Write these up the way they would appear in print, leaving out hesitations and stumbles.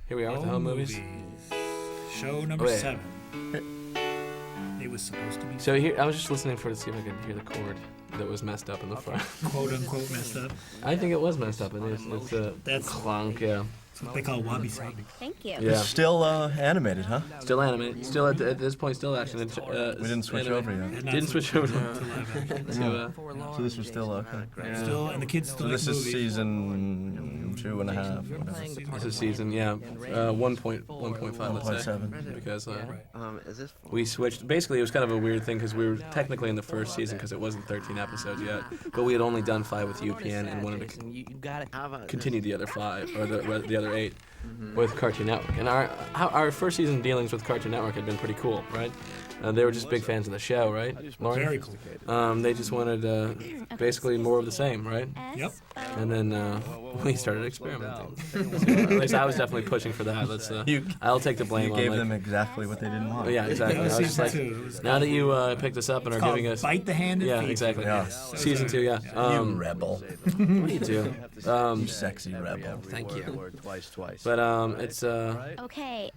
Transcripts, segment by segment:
Here we are with the home movies. Show number 7. It was supposed to be. So here, I was just listening to see if I could hear the chord that was messed up in the front. Quote unquote messed up. I think it was messed up. It's a That's clunk, yeah. what they call wabi sabi. Thank you. Yeah. It's still animated, huh? Still animated. Still at this point, still action. We didn't switch over yet. Didn't switch over to live action. to So this was still okay. Still, and the kids still So this like is movies. season 2.5. Whatever. this is season, yeah, 1.5, let's say, 1.7. because Is this we switched. Basically, it was kind of a weird thing because we were technically in the first season because it wasn't 13 episodes yet, but we had only done 5 with UPN and wanted to continue the other 5 or the other 8 with Cartoon Network. And our first season dealings with Cartoon Network had been pretty cool, right? They were just big fans of the show, right, Loren? Very cool. They just wanted basically more of the same, right? Yep. And then we started experimenting. At least I was definitely pushing for that. I'll take the blame. You gave them exactly what they didn't want. Yeah, exactly. I was just like, now that you picked us up and are giving us, Bite the hand and yeah, feed exactly. Yeah. Season 2, yeah. You rebel. What do you do? You sexy rebel. Thank you. Twice. But it's Okay.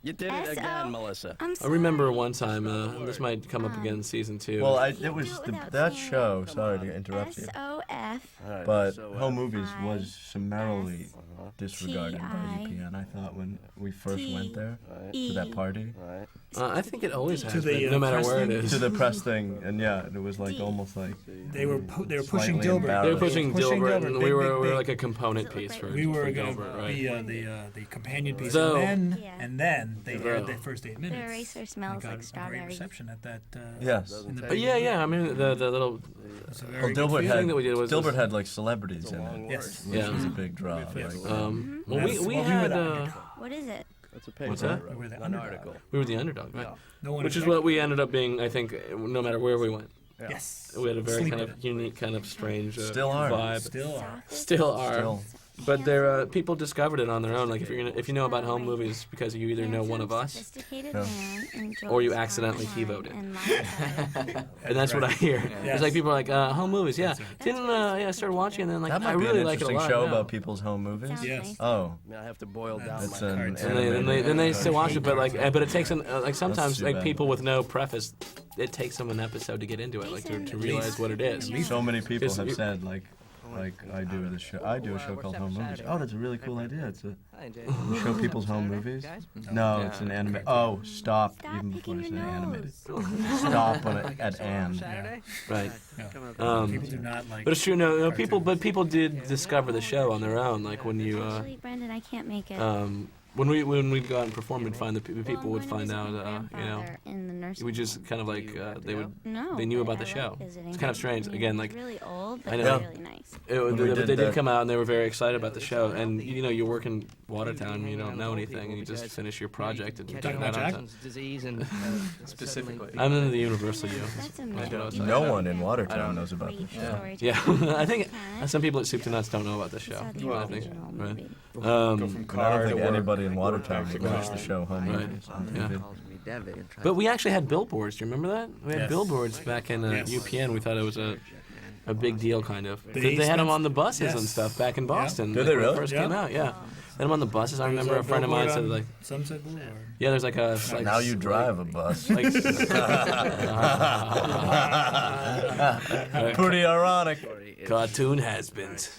You did it again, Melissa. I'm I sorry. remember one time. This might come up again in season 2. Well, it was that show. Sorry to interrupt you. SOF. But home movies was summarily disregarded by UPN. I thought when we first went there to that party, I think it always has the, been, no matter press where it thing? is. to the press thing, and yeah, it was like almost like They were pushing Slightly Dilbert. They were pushing Dilbert, and we were big. like a component piece for We were for going Dilbert, to right? be the companion piece, So- and then they aired their first 8 The minutes. eraser And smells got like a strawberry. great reception at that. yes. In the But yeah. I mean, the little It's a Well, very good Dilbert thing had that we did was- Dilbert had like celebrities in it, Yes. which Yeah. was a big draw. Like, well, we Well, we had were the underdog. What is it? That's a page. What's that? We were the An underdog. article. we were the underdog, right? No one Which is expected- what we ended up being, I think, no matter where we went. Yes. We had a very Sleeping. kind of unique, kind of strange Still are. vibe. Still are. Still are. Still. But there, people discovered it on their own. Like if you know about home movies, because you either know one of us, Sophisticated Yeah. man enjoys or you fine accidentally wine TiVoed it. and life. and that's what I hear. Yes. It's like people are like, home movies, yeah. That's right. Didn't I started watching and then like That I might be really an like it a interesting lot. show now. about people's home movies. Sounds Yes. nice. Oh, I have to boil down it's my an cards. And then they still watch it, but but it takes like sometimes too like bad. people with no preface, it takes them an episode to get into it, like to realize what it is. so many people Just- have said like I do a show called Home Movies. Oh, that's a really cool idea. It's a show people's home movies. No, it's an anime. Oh, stop! Stop Even before I picking say your animated. nose. Stop at and. Right. People do not like. But it's true. No, people did discover the show on their own. Like when you Actually, Brendon, I can't make it. when we'd go out and perform, we'd find the people would find out. In the nursing We just kind of like no, they knew but about the I show. like visiting. It's kind of strange. I mean, Again, it's like really old, but I know. really nice. They did come out and they were very excited about the show. And you work in Watertown, you don't know anything, and you just finish your project and talking about Jack? Disease and specifically. I'm in the Universal U. That's know it's amazing. No one in Watertown knows about this. Great story. Yeah, I think some people at Soup to Nuts don't know about the show. Saw the I think, original right? movie. And I don't think anybody in Watertown would watch the show Home Right. Movies. Yeah. calls me Debbie and tries But we actually had billboards. Do you remember that? We had Yes. billboards back in Yes. UPN. We thought it was a big deal, kind of. They They had them spent- on the buses and yes. stuff back in Boston. Did like, they when it really? first Yeah. came out, yeah. Had them on the buses. I remember a friend of mine said like, Sunset Boulevard. yeah, there's like a like, Now you drive a bus. like Pretty ironic. cartoon has-beens.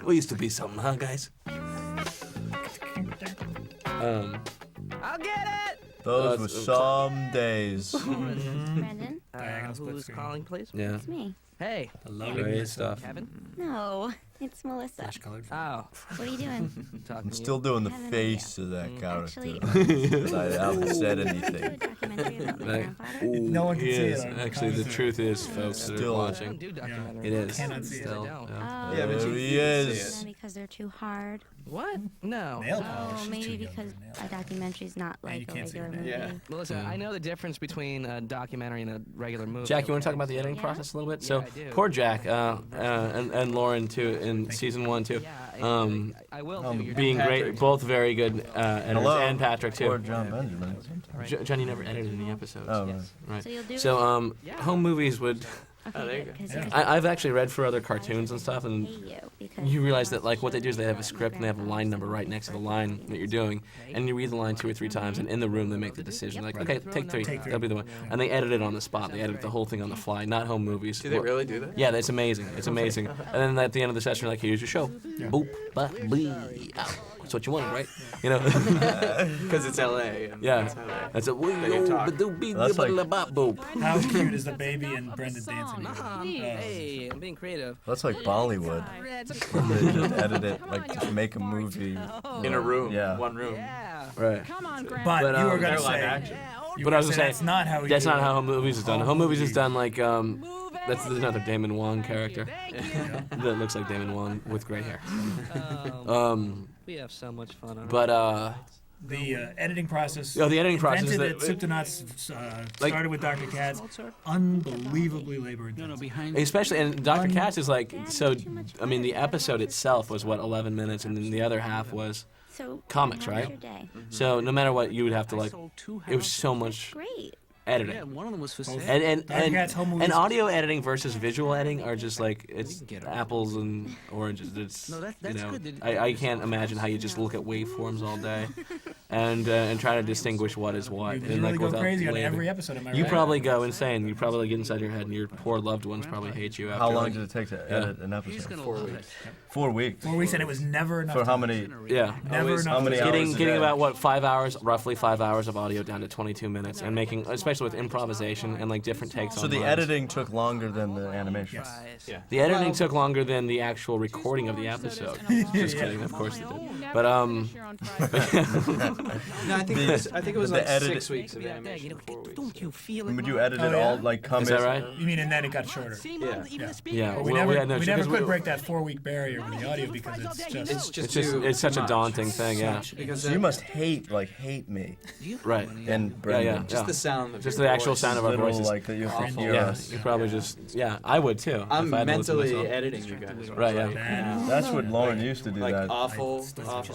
We used to be something, huh, guys? I'll get it! Those were some days. Brendon, Diagonal split Who's screen. calling, please? Yeah. it's me. Hey, The lovely Great Melissa. stuff. Kevin? No, it's Melissa. Flash colored. Oh, What are you doing? talking I'm to still doing the I have an face of that character. Actually, 'Cause I haven't said do a anything. documentary about my Right. grandfather. No one can He see is. it on Actually, the commentary. truth is, folks that are Still- you. I watching, don't do documentaries. it is. Cannot see it. Still, I don't. yeah. Oh, Yeah, but maybe he is. then because they're too hard. What? No. Nail Oh, polish. She's too maybe young because for nail a documentary's not you like a can't see regular her movie. nail. Melissa, I know the difference between a documentary and a regular movie. Jack, you want to talk okay? about the editing Yeah. process a little bit? Yeah, So, I do. poor Jack and Loren too in season 1 too. Yeah, I will do. You're Being great, both very good editors, Hello. and Patrick Or too. John Benjamin. John, you never edited any episodes. Oh, right. Yes. Right. So you'll do So, home movies would Okay, Oh, there you good, go. 'cause you're- I've actually read for other cartoons and stuff, and hate you because you realize that like what they do is they have a script and they have a line number right next to the line that you're doing, and you read the line 2 or 3 times, and in the room they make the decision like, okay, take 3, that'll be the one, and they edit it on the spot. They edit the whole thing on the fly, not home movies. Do they really do that? Yeah, it's amazing. It's amazing. And then at the end of the session, you're like, here's your show. Boop, ba, blee. Ow. That's what you wanted, right? You know. Because it's LA. And Yeah. It's LA. That's a wee They talk. That's like- boop. How cute is the baby and Brendon dancing? Hey, I'm being creative. That's like Bollywood. They just edit it, like to make a movie. In a room. Yeah. One room. Yeah. Right. But, But, you were they're gonna They're say. live action. You But were I was gonna gonna say say, that's not how we That's do not it. how home movies is done. Home Home movies is movies. done like that's another Damon Wong character that looks like Damon Wong with gray hair. We have so much fun on But The editing process. the editing process invented that- at Soup to Nuts Like- started with Dr. Katz. Unbelievably labor intensive. especially and Dr. Katz is like so. I mean, the episode itself was what 11 minutes, and then the other half was so comics, how was right? your day? So no matter what, you would have to like. It was so much Great. editing. one of them was for And Dr. Katz home movies. and audio editing versus visual editing are just like it's apples and oranges. It's No, that's you know good. I can't imagine how you just look at waveforms all day and try to distinguish what is what. You and really like go without crazy on labeling. every episode. Am I You right? probably go insane. You probably get inside your head, and your poor loved ones probably hate you. After How long like, did it take to edit an episode? 4 weeks. 4 weeks. 4 weeks, and it was never enough. For how time. many? Yeah. Never Always- enough. How many time. hours? Getting a getting day? about what 5 hours, roughly 5 hours of audio down to 22 minutes, and making especially with improvisation and like different takes So on the lines. editing took longer than the animation. Yes. Yeah. The editing took longer than the actual recording of the episode. Just kidding, of course it did. But No, I think it was the like edit- 6 weeks of animation. 4 weeks. Don't you feel Would you edit it Oh, all yeah? like come is that in? right? You mean, and then it got shorter. Yeah. Yeah. But we well, never, had no we never because could break that 4-week barrier with the audio because it's just. It's just It's just too it's such a much. daunting thing. Yeah. Because So you must hate me Right. and Brendon. just the sound of Just your the actual voice. sound of our Little voices. like that you have to hear Yeah. us. You probably just I would too. I'm if I had to listen to mentally myself. editing you guys. Right. Yeah. Bad. That's what Loren used to do. Like that. awful.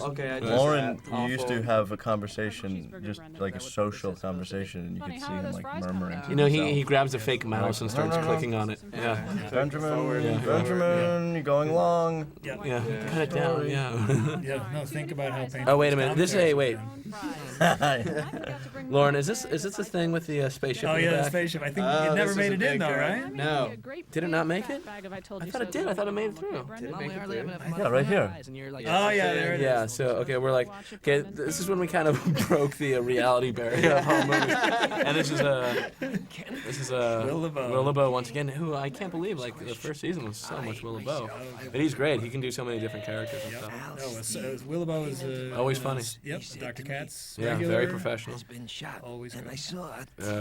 Okay, I just Lauren that, used to awful. have a conversation, just like a social conversation, and you could see him like murmuring. to You know, he himself. grabs a fake mouse and starts clicking on it. Yeah. Benjamin, Yeah. Benjamin, you're going long. Yep. Yeah. Cut it down. Yeah. Yeah. No, think about how painful. Oh wait a this minute. This commentary wait. has been. Lauren, is this the thing with the spaceship? Oh in the yeah, the back? spaceship. I think Oh, it never this made is it a in big though, guy. right? No. Did it not make it? I thought it did. I thought it made it through. Yeah, right here. Oh yeah, there it is. Yeah, so okay, we're like, okay, this is when we kind of broke the reality barrier of home movies, and this is Will LeBeau. Will LeBeau once again, who I can't believe like the first season was so much Will LeBeau, but he's great. He can do so many different characters and stuff. No, it was Will LeBeau is Always funny. Yep, Dr. Katz. Yeah, regular, very professional, Always good.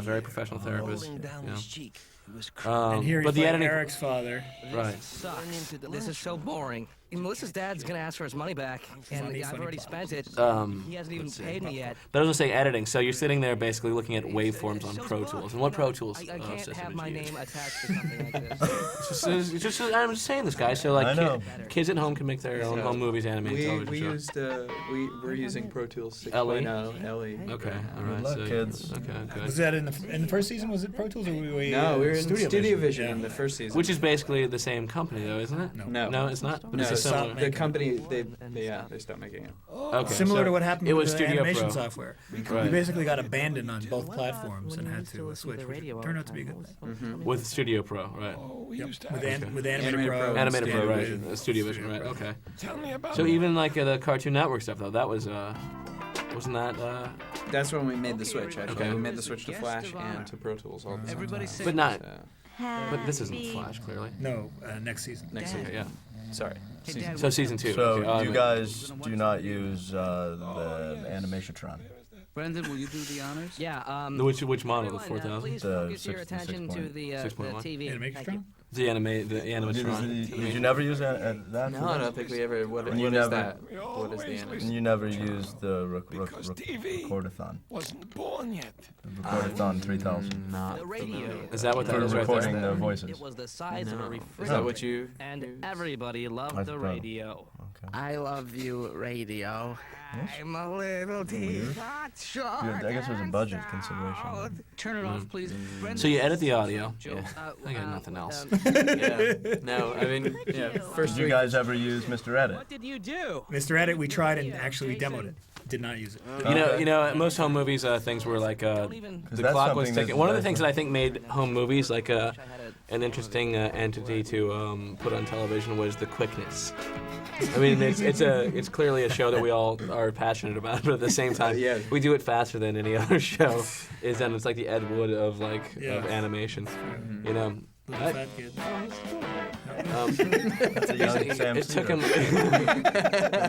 very professional therapist. Yeah. And here he's but the playing editing, Eric's father. right? Sucks. This is so boring. Melissa's dad's gonna ask for his money back, and I've already spent it. He hasn't even paid me yet. But I was gonna say editing. So you're sitting there basically looking at waveforms on Pro Tools, and what Pro Tools I can't system have did my you use? name attached to something like this. I'm just saying this, guys. So like, I know. kids at home can make their own home movies, animated television We shows. used we're using Pro Tools LE? 6.0 LE. Okay, all right. luck, so, kids. Okay, good. Was that in the first season? Was it Pro Tools or were we? No, we were in Studio Vision Yeah. in the first season. Which is basically the same company, though, isn't it? No. No, it's not. But no, it's a similar. the company they stopped making it. Okay, Similar so to what happened it with was the Studio animation Pro. software. We Right. basically got abandoned on both platforms and had to switch, which turned out to be a good thing. Mm-hmm. With Studio Pro, right? Yep. With Animated Animated Pro. Pro. and Animated Pro, Studio right? Vision. Studio Vision, right? Okay. So even like the Cartoon Network stuff, though, that was wasn't that? That's when we made the switch. Actually, Okay. we made the switch to Flash and to Pro Tools all at the same time. But not. So, But this isn't Flash, clearly. No, next season. next season. Okay, yeah. Sorry. Season. So season 2. So okay, you guys do not use the Animatron. Brendon, will you do the honors? Yeah. Which model? The 4000? Please The focus your 6.1. attention to the 6.1. TV. Animation Thank you. Tron? The animatron. Did you never use that? That No, I don't think we ever. What And you is never- that? What is the And animation? you never used the Recordathon. Wasn't born yet. The Recordathon 3000. Not The radio. Is that what that For is right recording there? the voices. It was the size of a No. Is refrigerator. that what you? And everybody loved That's the better. radio. Okay. I love you, radio. I'm a little teapot short. I guess there's a budget consideration. Turn it off, please. Brendon. So you edit the audio. Yeah. I got nothing else. Yeah. No, I mean, yeah. First Did you week. guys ever use Mr. Edit? What did you do? Mr. Edit, we tried and actually we demoed it. Did not use it. You know, most home movies things were like the that's clock was something ticking. that's One of the very things that I think made home movies like an interesting entity to put on television was the quickness. I mean, it's clearly a show that we all are passionate about, but at the same time, Yeah. we do it faster than any other show. And it's like the Ed Wood of of Yeah. animation. You know. Little fat kid. That's a young Sam It took him.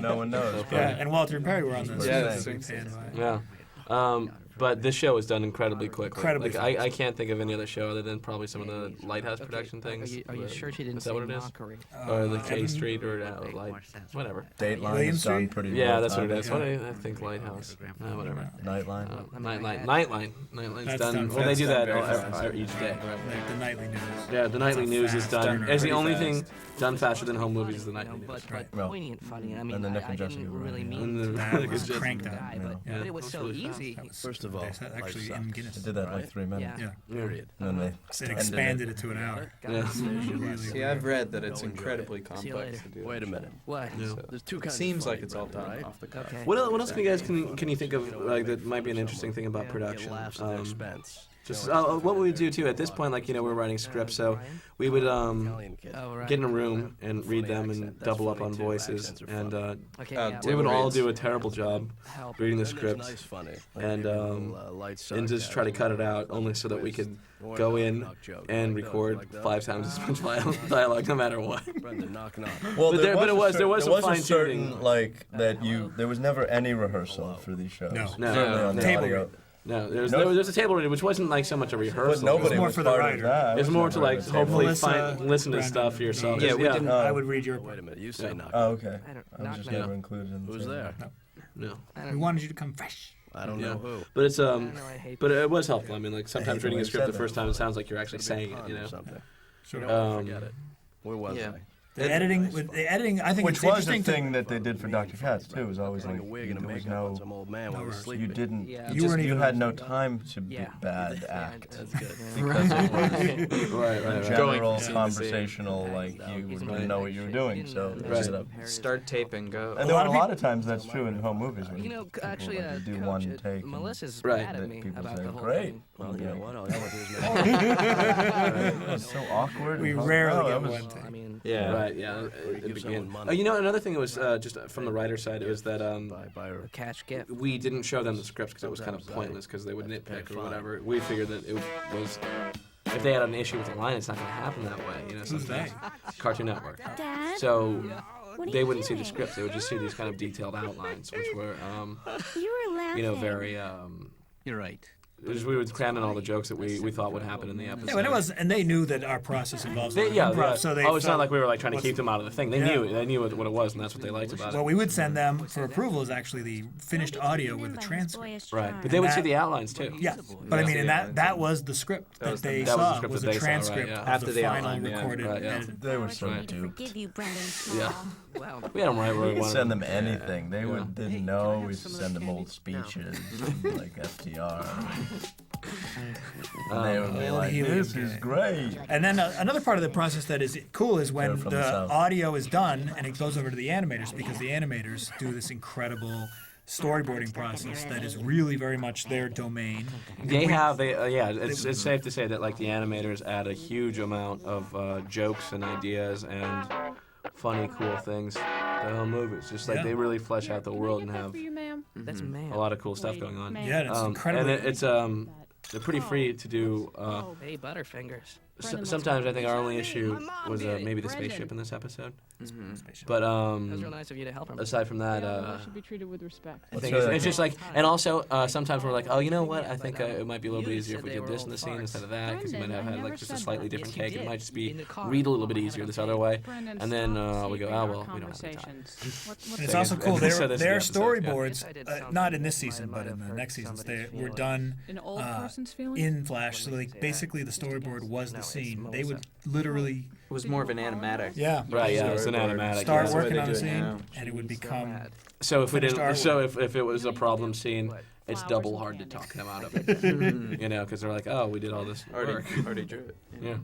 No one knows. Yeah, and Walter and Perry were on this. Yeah, Big that's fan of mine. Yeah. But this show was done incredibly quickly. Incredibly Like, I can't think of any other show other than probably some of the Lighthouse production things. Are you sure she didn't Is that what it is? mockery? Or the K Evan- Street or Light, whatever. Dateline William is done Street? pretty Yeah, well that's what it done. is. What I think Lighthouse. Whatever. Nightline. Nightline's That's done. done Well, they fast. do that Very each day. Like the nightly news. Yeah, the nightly news is fast done. turnaround. It's the Pretty only fast. thing done faster than home movies is the You know, nightly news. but Well, poignant funny. I mean, and the Nick I and Jessica didn't were really in it. mean And the- That Nick was and Jessica. cranked out. guy, Yeah. but it was so easy. That was First of all, that's actually life in sucks. Guinness. They did that in like 3 minutes. Yeah. Period. And then they It expanded it to an hour. Yeah. See, I've read that it's No, enjoy incredibly See you complex later. to do. Wait a that minute. What? Yeah. There's two It kinds seems of like it's all Brendon, done right? off the cuff. Okay. What else can you guys can you think of like that might be an interesting thing about Yeah. production? Laughs at their expense. Just what we would do too at this point, like we're writing scripts, so we would Italian kid. Oh, right. get in a room and read them and double up on voices, and Okay, Yeah. we would all reads. do a terrible job help. reading the Then there's scripts nice funny. and light and just try to cut it out, only so that we could go in and record 5 times as much dialogue, no matter what. Brendon, knock knock. Well, But there was some a fine-tuning. certain like that you. There was never any rehearsal for these shows. No. No. Certainly on the Table audio. read. No, there's No. a table reading, which wasn't like so much a But rehearsal. nobody more was for the part writer. of that. I It's was more never to at like the table. hopefully Melissa, listen to Brendon, stuff for yourself. Yeah, we yeah. didn't- I would read your Wait a part. minute. You say knock. Oh, okay. I don't- I was knock, just knock. never included in the Who's table. there? No. I We don't- wanted you to come fresh. I don't Yeah. know who. But it's I know, I hate but it was helpful. I mean, like sometimes the reading way a you script said the first that. time it sounds like you're actually Could be saying it. con You or know. something. Sure. Forget it. Where was Yeah. I? The editing, I think Which it's was the interesting. thing that they did for Dr. Katz too. Was always Putting like a wig and a there was makeup on no. some old man while no he's rehearsal. sleeping. You didn't. Yeah. You weren't You even- had no time to be Yeah. bad act. That's good. Because it was Right. general Going- conversational, like you didn't know what you were doing, so Didn't, Right. set up. Start tape and go. And there were a lot of times that's true in home movies when You know, people, actually, like, you do Coach, one take. and Melissa's Right. mad at that me people about say, the whole "Great." thing. Well, you know what? All I want to do is It was so awkward. We and- rarely oh, get that was- one take. I mean, Yeah. Right. Yeah. It give began. someone money. Oh, you know, another thing that was just from the writer's side, it was that buy her. a cash gift. we didn't show them the scripts because it was kind of pointless because they would nitpick or whatever. We figured that it was if they had an issue with the line, it's not going to happen that way. You know, Who's sometimes they? Cartoon Network. Dad, So what are they you wouldn't see doing? the scripts; they would just see these kind of detailed outlines, which were, You were laughing. you know, very. You're right. We would cram in all the jokes that we thought would happen in the episode. Yeah, but it was, and they knew that our process involves a lot of Yeah, improv, so they. oh, it's not felt- like we were like trying to what's- keep them out of the thing. They Yeah. knew what it was, and that's what they liked about What it. we would send them for approval is actually the finished audio with the transcript. Right, but they would see that- the outlines too. Yeah, but I mean, and Yeah. that was the script that they that was the saw, script was that a they saw, right, transcript yeah. of After the the final outline, yeah, recorded. right, yeah. edited. They were so I duped. forgive you, Brendan. Yeah. Well, We had them right where we We wanted send them. them anything. They Yeah. didn't know. We send them old speeches like FDR. And they would be Old like, helium "This is guy. great." And then another part of the process that is cool is when They're from the the South. audio is done and it goes over to the animators, because the animators do this incredible storyboarding process that is really very much their domain. It's safe to say that like the animators add a huge amount of jokes and ideas and funny, cool things to home movies. Just like Yeah. they really flesh out the world and have that's man. a lot of cool stuff going on. Yeah, it's incredibly. And they're pretty free to do. Hey, Butterfingers. Sometimes I think our only issue was maybe the spaceship in this episode. But That was real nice of you to help him. aside from that, should be treated with respect. I think it's just like, and also sometimes we're like, oh, you know what? I think it might be a little bit easier if we did this in the scene instead of that, because you might have had like just a slightly different take. It might just be read a little bit easier this other way, and then we go, oh well, we don't have any time. And it's also cool. So this is the Their episode, yeah. storyboards, not in this season, but in the next seasons, they were done An old person's feeling? in Flash. So like basically, the storyboard was the scene, they would literally It was more of an animatic. Right, yeah, it's an animatic. start yeah. working they on do a it scene, now. and it would become. So if we finished didn't, artwork. so if it was a problem scene, it's double hard to talk them out of it. You know, because they're like, oh, we did all this work. Already drew it. Yeah.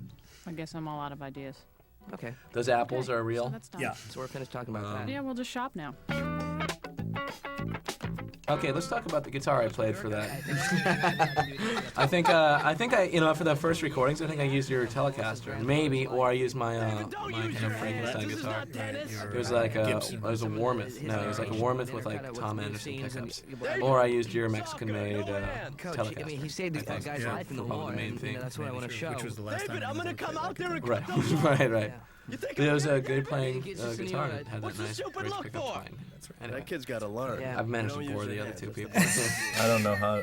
I guess I'm all out of ideas. Okay, Those apples are So real. that's done. Yeah. so we're finished talking about that. Yeah, we'll just shop now. Okay, let's talk about the guitar I played for that. I think you know, for the first recordings, I think I used your Telecaster, maybe, or I used my kind of Frankenstein guitar. It was like it was a Warmouth. No, it was like a Warmouth with like Tom Anderson pickups. Or I used your Mexican-made Coach, Telecaster. I mean, he saved that guy's life in the Probably war, the main and thing. that's what I want to show. Which was the last time. I'm gonna come out there and Right, cut those right. It was a good playing He gets this in guitar. your- It had that What's the nice stupid bridge look pickup for? playing. Anyway, That kid's got to learn. Yeah. I've managed to Don't bore use the your other two hands. people. I don't know how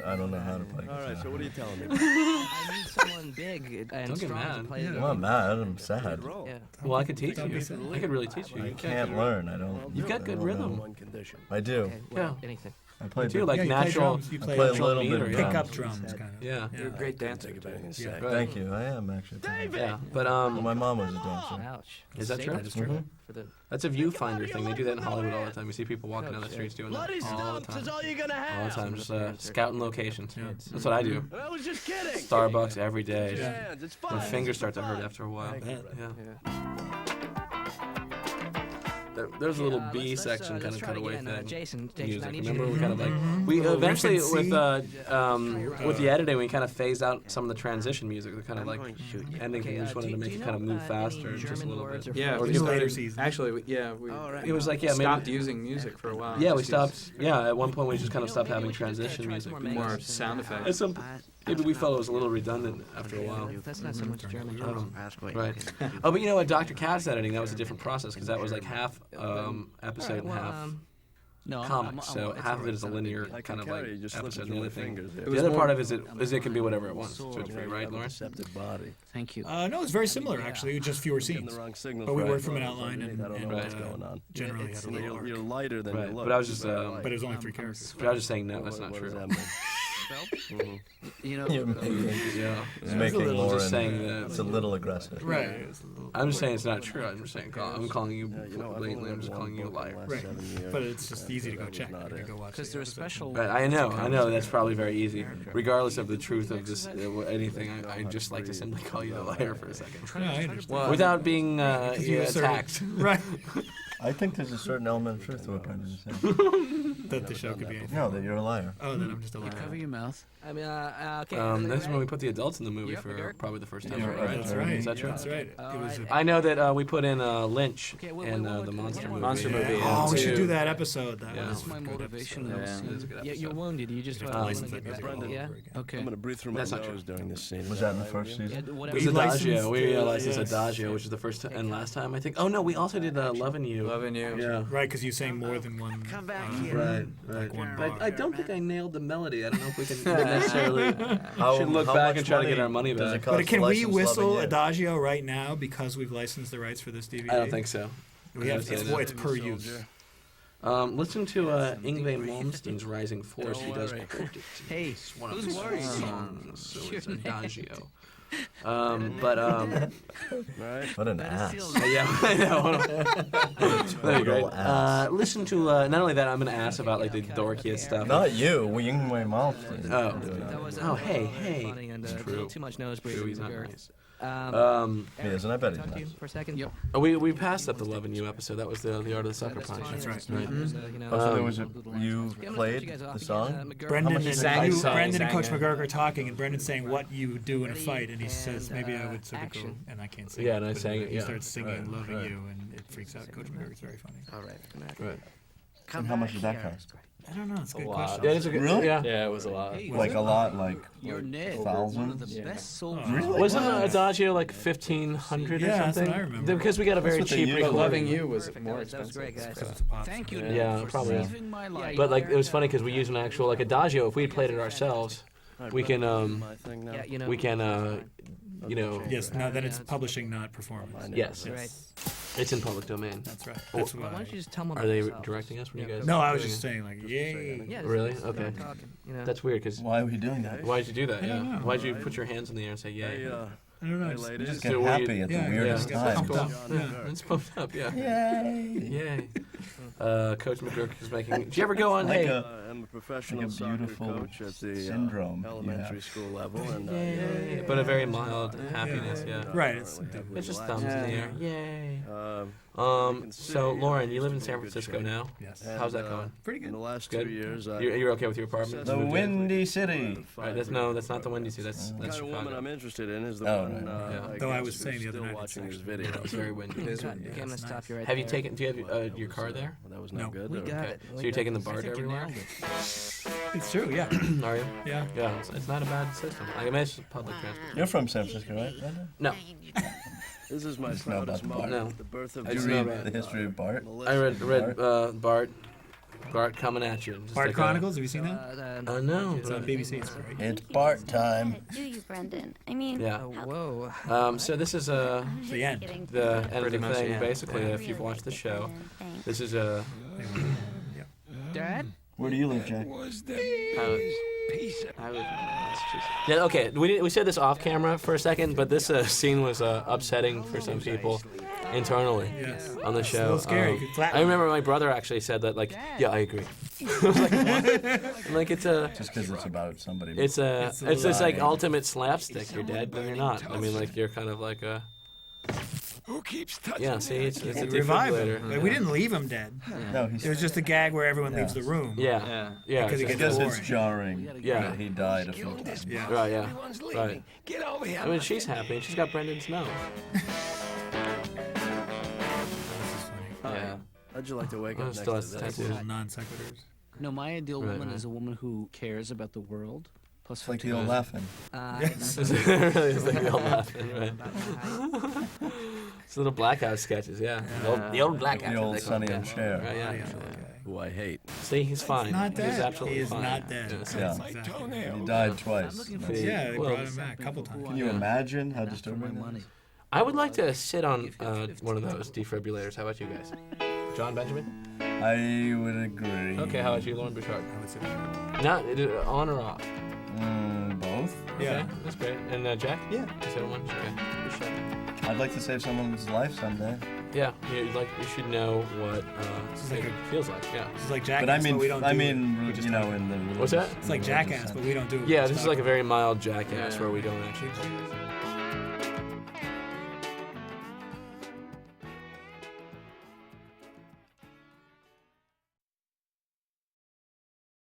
to play All right, guitar. so what are you telling me? I need someone big and Don't get strong mad. to play the I'm not mad. I'm sad. Roll. Yeah. Well, I could teach you. I could really teach you. I You can't learn. I don't. You've got I good don't rhythm. know. One condition. I do. Okay, well, Yeah. anything. I play. do, like Yeah, you play natural. drums, you I play play a natural little bit meter, of yeah. drums. pickup drums, kind of. Yeah. You're a great dancer, you're better than say. Yeah. Right. Thank you. I am actually. Yeah, but Well, my mom was a dancer. Ouch. Is that true? That is true. For the that's a viewfinder thing. They do that in Hollywood all the time. You see people walking down the streets doing that all the time. all you're gonna All the have. time, just scouting locations. That's what I do. I was just kidding. Starbucks every day. Yeah, it's fun. My fingers start to hurt after a while. Yeah. There's a little B section kind of cutaway thing. Jason, Music. I need Remember, you we kind of like we eventually riff and with the editing, we kind of phased out some of the transition music. The kind of like ending thing. We just wanted to make it kind of move faster, just a little bit. Yeah, Or we give later it- seasons. Actually, we It was like stopped maybe. using music for a while. Yeah, we Just use stopped. Yeah, at one point we just kind of stopped having transition music. more sound At effects. some, maybe we felt it was a little redundant after a while. That's not so much German. Right. Oh, but you know what? Dr. Katz editing, that was a different process because that was like half episode and half No, comics. So half of it is a linear I kind can of like carry you just episode, slipping and the through other my thing. fingers. The other part of it is it can be whatever it wants to a degree, right, Loren? Receptive body. Thank you. No, it's very similar actually, just fewer Getting scenes. the wrong signals. But we right. worked from an outline and I don't know Right. what's going on. generally had a little You're arc. lighter than Right. you look. But I was just, But it was only 3 characters. but I was just saying no, that's not What does true. that mean? You know, You're making, Yeah. it's making I'm Loren. just saying that. It's a little aggressive. Right. I'm just saying it's not true. I'm just saying I'm calling you Yeah, you know, I've blatantly. only I'm just read calling you a one book in the liar. last Right. 7 years. But it's just easy to go That was check. not You it. go watch because the they're a episode. special. Right, I know. That's probably very easy. Regardless of the truth of this, anything, I just like to simply call you a liar for a second, Yeah, I understand. without being you assert- attacked. Right. I think there's a certain element of truth to what Brendon is saying. That the show could be anything. No, that you're a liar. Oh, then I'm just a liar. Cover your mouth. I mean, okay. That's when we put the adults in the movie for probably the first time, Yeah, right? That's right. Is that true? That's right. It was a I know that we put in Lynch Okay, wait, in wait, wait, the wait, monster wait, movie. Monster movie. Oh, we should too. do that episode. That Yeah. was That's my a good motivation. episode. Yeah. It was a good Yeah, you're episode. wounded. You just We want have to to license get that back. music all Yeah. over again. Okay. I'm gonna breathe through my That's not nose during this scene. Was that in the first Yeah, season? whatever. It was We Adagio. licensed, We licensed yes. Adagio, which is the first and last time, I think. Oh no, we also did Lovin' You. Loving you. Yeah. Right, because you sang more than one. Right, Like one But bar. I don't think I nailed the melody. I don't know if we can necessarily How- should look how back much and try to get our money does it back. cost But can to we license whistle Loving You? Adagio right now because we've licensed the rights for this DVD? I don't think so. We have, I it's, don't it's per use. Listen to Yngwie Malmsteen's Rising Force. He does quote it. Hey, It's one of who's his worried? songs, so it's Your Adagio. Right? What an ass. Yeah, I know. There you go. Total ass. Listen to not only that, I'm gonna ask about like the dorkiest stuff. Not you. Yngwie Malmsteen. Oh. That was Oh, hey. funny and, It's a true. little too much nose breathing. True, he's not nice. He isn't. I bet he's Talk to you nice. for a second. Yep. Oh, we passed up the Lovin' You episode. That was the Art of the Sucker Punch. That's right. You know, Oh, so there Um, was a, you Yeah, I'm gonna played put you guys off the again. song? McGurk- Brendan much and, is sang you, the song? Brendan and Sang Coach it. McGurk are talking, and Brendan's saying what you do in a Ready? fight, and he says And, maybe I would sort of go, action. and I can't sing. Yeah, it, and I but sang it, He yeah. starts singing Right, "Loving right. You," and it freaks out Coach McGurk. It's very funny. All right. come back. Right. And how much did that cost? I don't know. It's a good lot. question. Yeah, it's a good. Really? Yeah. Yeah, it was a lot. Hey, Like a lot, like Your Ned, one thousands? of the best Oh, soldiers. Really? Wasn't Adagio like 1,500 Yeah, or that's something? what I remember. Because we got a That's very what they cheap use. But recording. Loving You was Perfect. more That was expensive. great, guys. Because it's a pop Thank song. you, Yeah. Ned, Yeah, for probably. saving my life. But like it was funny because we used an actual like Adagio. If we had played it ourselves, we can My thing now. Yeah, you know. we can you know Yes. No, then it's publishing, not performance. yes, Right. it's in public domain. That's right. That's Why why. don't you just tell them Are they yourself? directing us when you guys? No, I was doing just it? saying like, yay. Yeah, Really? just Okay. talking, you know. That's weird because Why are we doing that? why'd you do that? I don't Yeah. know. Why'd you put your hands in the air and say yay? I don't know. Hey, Just, ladies. You just get So happy at the yeah, weirdest yeah. times. Cool. John Yeah, Burke. it's pumped up. Yeah. Yay! Yay. Coach McGurk is making. Did you ever go on? Like Hey. I'm a professional Like a soccer beautiful coach at the syndrome you elementary have. school level, and Yay. But a very mild happiness. Yeah. right. It's It's just thumbs in the air. Yay. can So see Loren, you live in it's San in good Francisco shape. now. yes. How's that going? Pretty in the good. last Good. 2 years, You're okay with your apartment? The Windy City. Right, that's not the Windy City. That's The kind of woman Chicago. I'm interested in is the Oh, one. right. Yeah. Though I guess was who's saying the other still night, it's watching his actually- video. It's very windy. Okay, Yeah, I'm it's gonna nice. stop you right Have you there. taken? Do you have your car there? Well, that was No. not good. We or- got it. So you're taking the BART I think you everywhere? nailed it. It's true. Yeah. Are you? Yeah. Yeah, it's not a bad system. I mean, it's public transport. You're from San Francisco, right, Brendon? No, This is my Just know proudest about the moment. Bart. The birth of I Did just you know read about the history of Bart? I read Bart coming at you. Just Bart like Chronicles. Have you seen that? No. It's on BBC. It's great. It's Bart time. Do you, Brendon? I mean, Yeah. Whoa. So this is It's the end. the end of Pretty the much, thing. yeah. Basically, if you've watched the show, this is Dad? Where do you live, Jack? Yeah, okay. We said this off camera for a second, but this scene was upsetting for some people internally Yes. on the It's a show. little scary. You could flatten I remember my brother actually said that, like, yeah, I agree. I was like, what? I'm like, it's Just because it's about somebody. it's It's a this like lie. ultimate slapstick. You're dead, but you're not. I mean, like, you're kind of like a. Yeah, see, it's a We revive him. defibrillator. But we didn't leave him dead. No, he's. It was just a gag where everyone leaves the room. Yeah, Yeah. yeah. Because he I gets guess boring. it's jarring Yeah. that he died a few times. Yeah. Right, yeah, right. I mean, she's happy. She's got Brendan's nose. Yeah. How'd you like to wake Oh, up next still to has this? tattoos. Little non sequiturs. No, my ideal Right, woman right. is a woman who cares about the world. Plus It's like the old laughing. It really is like the old laughing, right? It's little blackout sketches, yeah. The old blackout. The old Sonny and Cher. Right, yeah. Who I hate. See, he's fine. Not dead. He's absolutely He is fine. not dead. Yes. Yeah. Exactly. He died twice. See, Yeah, they well, brought him back a couple times. Can you imagine how for my disturbing that money. is? I would like to sit on one of those defibrillators. How about you guys? John Benjamin? I would agree. Okay, how about you, Loren Bouchard? I would say. Not on or off? Both. Yeah. Okay, that's great. And Jack? Yeah. You said one? Okay. I'd like to save someone's life someday. Yeah, you should know what is like it feels like. Yeah. It's like Jackass, But I mean, we don't do it. We just you know, talk. in the religious, What's that? It's like Jackass, but we don't do it. Yeah, We this just is like a talk very mild jackass where we don't actually.